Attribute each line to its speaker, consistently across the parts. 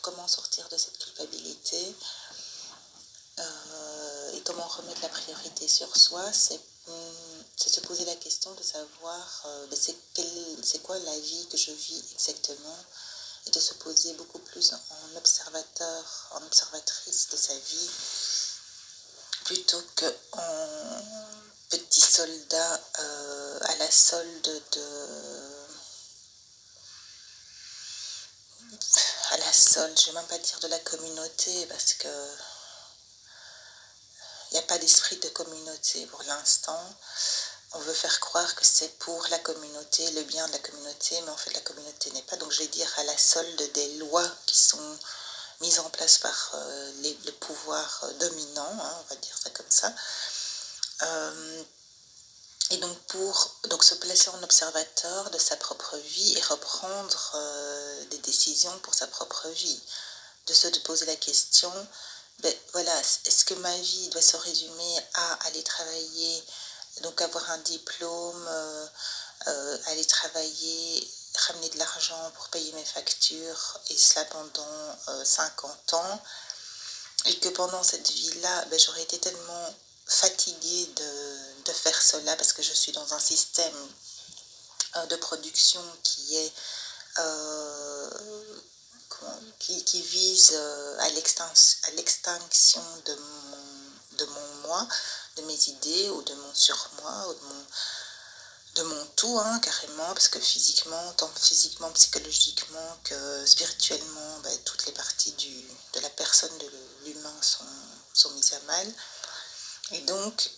Speaker 1: comment sortir de cette culpabilité et comment remettre la priorité sur soi, c'est se poser la question de savoir c'est quoi la vie que je vis exactement, et de se poser beaucoup plus en observateur, en observatrice de sa vie, plutôt qu'en petit soldat à la solde je ne vais même pas dire de la communauté, parce que il n'y a pas d'esprit de communauté pour l'instant. On veut faire croire que c'est pour la communauté, le bien de la communauté, mais en fait la communauté n'est pas. Donc je vais dire à la solde des lois qui sont mises en place par le pouvoir dominant, on va dire ça comme ça. Et donc se placer en observateur de sa propre vie et reprendre des décisions pour sa propre vie. De se poser la question, voilà, est-ce que ma vie doit se résumer à aller travailler, donc avoir un diplôme, aller travailler, ramener de l'argent pour payer mes factures, et cela pendant 50 ans, et que pendant cette vie-là, j'aurais été tellement fatiguée de faire cela, parce que je suis dans un système de production qui est qui vise à l'extinction de mon moi, de mes idées, ou de mon surmoi, ou de mon tout, carrément, parce que physiquement, tant physiquement, psychologiquement que spirituellement, toutes les parties de la personne, de l'humain sont mises à mal. Et donc,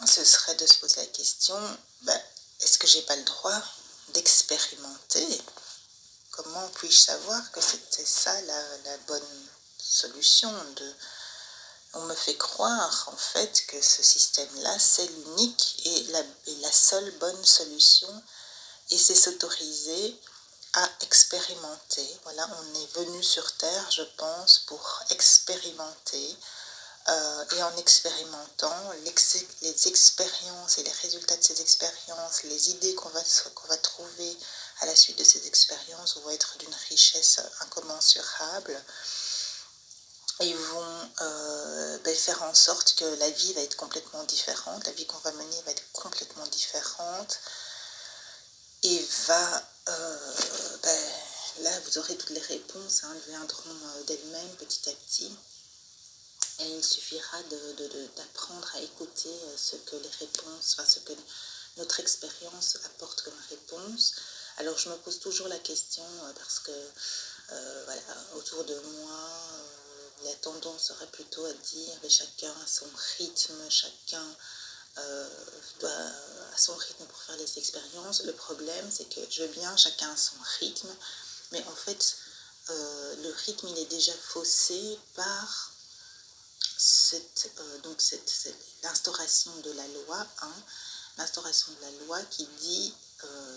Speaker 1: ce serait de se poser la question, est-ce que j'ai pas le droit d'expérimenter? Comment puis-je savoir que c'était ça la bonne solution? On me fait croire en fait que ce système-là, c'est l'unique et la seule bonne solution, et c'est s'autoriser à expérimenter. Voilà, on est venu sur Terre, je pense, pour expérimenter. Et en expérimentant, les expériences et les résultats de ces expériences, les idées qu'on va trouver à la suite de ces expériences vont être d'une richesse incommensurable, et vont faire en sorte que la vie va être complètement différente, la vie qu'on va mener va être complètement différente, et là vous aurez toutes les réponses, elles viendront d'elles-mêmes petit à petit. Et il suffira d'apprendre à écouter ce que les réponses, ce que notre expérience apporte comme réponse. Alors je me pose toujours la question, parce que autour de moi, la tendance serait plutôt à dire chacun a son rythme, chacun a son rythme pour faire les expériences. Le problème, c'est que je veux bien, chacun a son rythme, mais en fait, le rythme, il est déjà faussé par l'instauration de la loi, l'instauration de la loi qui dit,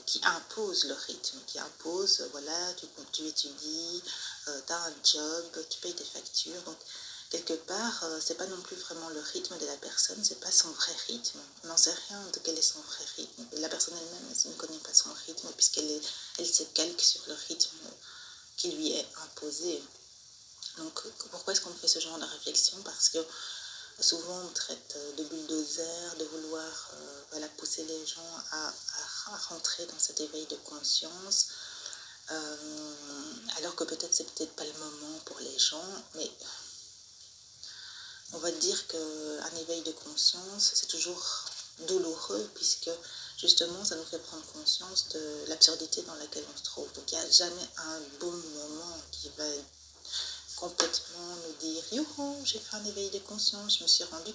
Speaker 1: qui impose le rythme, qui impose, voilà, tu étudies, tu as un job, tu payes tes factures. Donc, quelque part, c'est pas non plus vraiment le rythme de la personne, c'est pas son vrai rythme. On n'en sait rien de quel est son vrai rythme. Et la personne elle-même, elle ne connaît pas son rythme, puisqu'elle se calque sur le rythme qui lui est imposé. Donc, pourquoi est-ce qu'on fait ce genre de réflexion? Parce que souvent, on traite de bulldozer, de vouloir pousser les gens à rentrer dans cet éveil de conscience, alors que c'est peut-être pas le moment pour les gens, mais on va dire qu'un éveil de conscience, c'est toujours douloureux, puisque justement, ça nous fait prendre conscience de l'absurdité dans laquelle on se trouve. Donc, il n'y a jamais un bon moment qui va complètement nous dire « Youhou, j'ai fait un éveil de conscience, je me suis rendu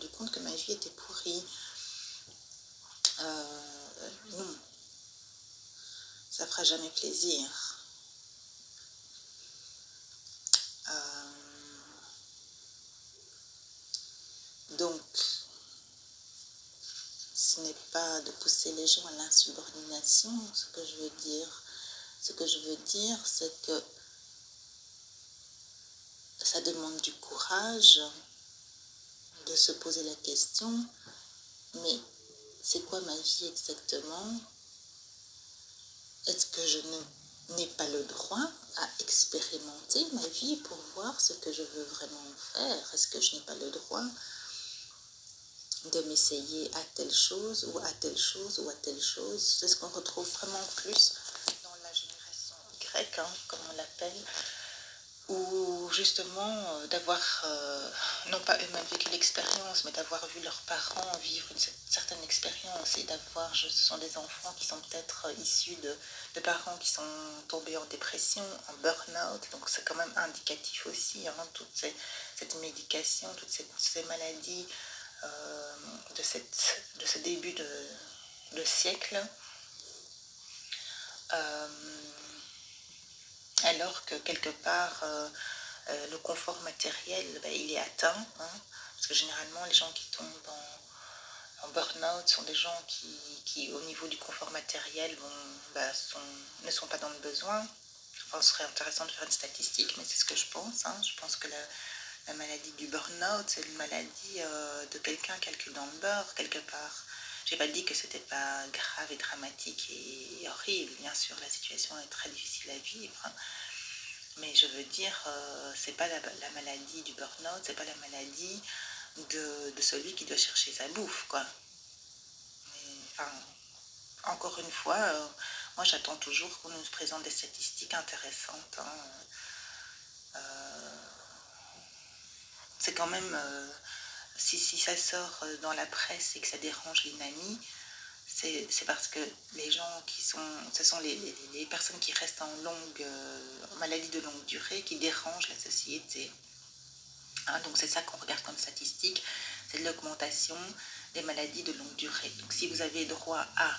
Speaker 1: compte que ma vie était pourrie. » Non, ça fera jamais plaisir. Donc, ce n'est pas de pousser les gens à l'insubordination. Ce que je veux dire, c'est que ça demande du courage de se poser la question, mais c'est quoi ma vie exactement? Est-ce que je n'ai pas le droit à expérimenter ma vie pour voir ce que je veux vraiment faire. Est-ce que je n'ai pas le droit de m'essayer à telle chose ou à telle chose ou à telle chose? C'est ce qu'on retrouve vraiment plus dans la génération Y, hein, comme on l'appelle, ou justement d'avoir, non pas eux-mêmes vécu l'expérience, mais d'avoir vu leurs parents vivre une certaine expérience et d'avoir, ce sont des enfants qui sont peut-être issus de parents qui sont tombés en dépression, en burn-out, donc c'est quand même indicatif aussi, hein, cette médication, toutes ces maladies de ce début de siècle. Alors que quelque part, le confort matériel, il est atteint, hein, parce que généralement, les gens qui tombent en burn-out sont des gens qui, au niveau du confort matériel, ne sont pas dans le besoin. Enfin, ce serait intéressant de faire une statistique, mais c'est ce que je pense. Hein. Je pense que la maladie du burn-out, c'est une maladie de quelqu'un qui calcule dans le beurre, quelque part. J'ai pas dit que c'était pas grave et dramatique et horrible. Bien sûr, la situation est très difficile à vivre. Hein. Mais je veux dire, c'est pas la maladie du burn-out, c'est pas la maladie de celui qui doit chercher sa bouffe, quoi. Mais, enfin, encore une fois, moi j'attends toujours qu'on nous présente des statistiques intéressantes. Hein. C'est quand même, si ça sort dans la presse et que ça dérange les mamies, c'est parce que les gens ce sont les personnes qui restent en maladie de longue durée qui dérangent la société. Hein, donc c'est ça qu'on regarde comme statistique, c'est l'augmentation des maladies de longue durée. Donc si vous avez droit à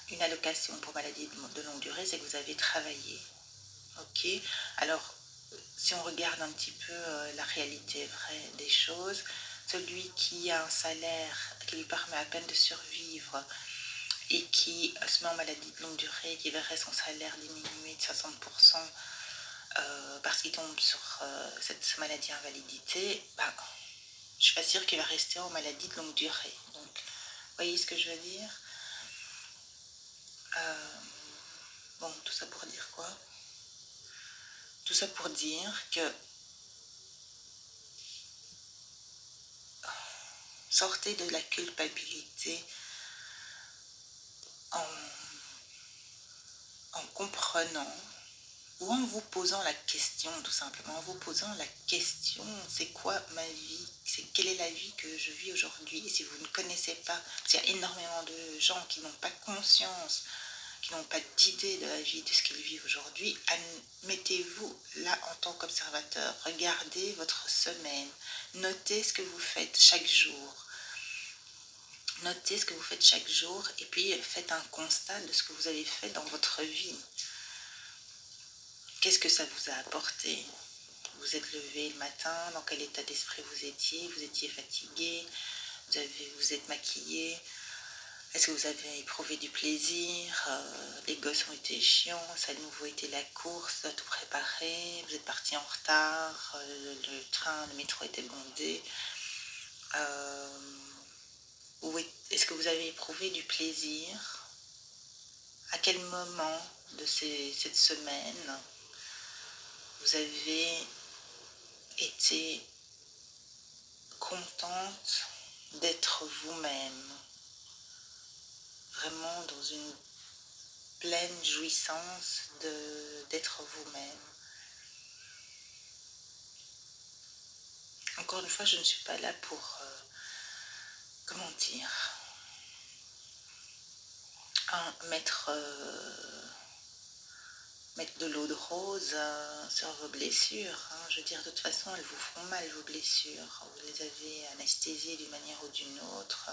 Speaker 1: une allocation pour maladie de longue durée, c'est que vous avez travaillé. Ok. Alors si on regarde un petit peu la réalité vraie des choses, celui qui a un salaire qui lui permet à peine de survivre et qui se met en maladie de longue durée, qui verrait son salaire diminuer de 60% parce qu'il tombe sur cette maladie invalidité, je suis pas sûre qu'il va rester en maladie de longue durée. Donc, vous voyez ce que je veux dire? Bon, tout ça pour dire quoi? Tout ça pour dire que sortez de la culpabilité en comprenant ou en vous posant la question, tout simplement, en vous posant la question, c'est quoi ma vie? Quelle est la vie que je vis aujourd'hui? Et si vous ne connaissez pas, parce qu'il y a énormément de gens qui n'ont pas conscience, qui n'ont pas d'idée de la vie, de ce qu'ils vivent aujourd'hui, mettez-vous là en tant qu'observateur, regardez votre semaine, notez ce que vous faites chaque jour. Notez ce que vous faites chaque jour et puis faites un constat de ce que vous avez fait dans votre vie. Qu'est-ce que ça vous a apporté? Vous êtes levé le matin, dans quel état d'esprit vous étiez fatigué, vous êtes maquillé, est-ce que vous avez éprouvé du plaisir, les gosses ont été chiants, ça a de nouveau été la course, tout préparé, vous êtes parti en retard, le métro était bondé, est-ce que vous avez éprouvé du plaisir? À quel moment de cette semaine vous avez été contente d'être vous-même, vraiment dans une pleine jouissance d'être vous-même. Encore une fois, je ne suis pas là pour, comment dire, mettre de l'eau de rose sur vos blessures. Hein. Je veux dire, de toute façon, elles vous font mal, vos blessures. Vous les avez anesthésiées d'une manière ou d'une autre.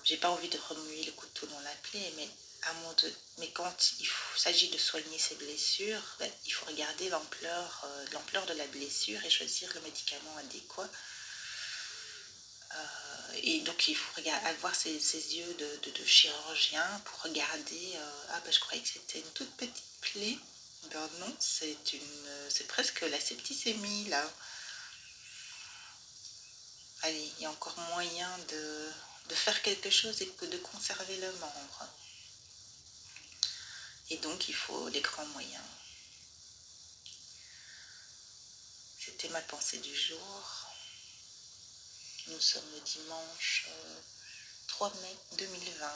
Speaker 1: J'ai pas envie de remuer le couteau dans la plaie, mais quand il s'agit de soigner ces blessures, il faut regarder l'ampleur de la blessure et choisir le médicament adéquat. Et donc il faut avoir ses yeux de chirurgien pour regarder, je croyais que c'était une toute petite plaie. Ben non, c'est presque la septicémie là. Allez, il y a encore moyen de faire quelque chose et de conserver le membre. Et donc, il faut les grands moyens. C'était ma pensée du jour. Nous sommes le dimanche 3 mai 2020.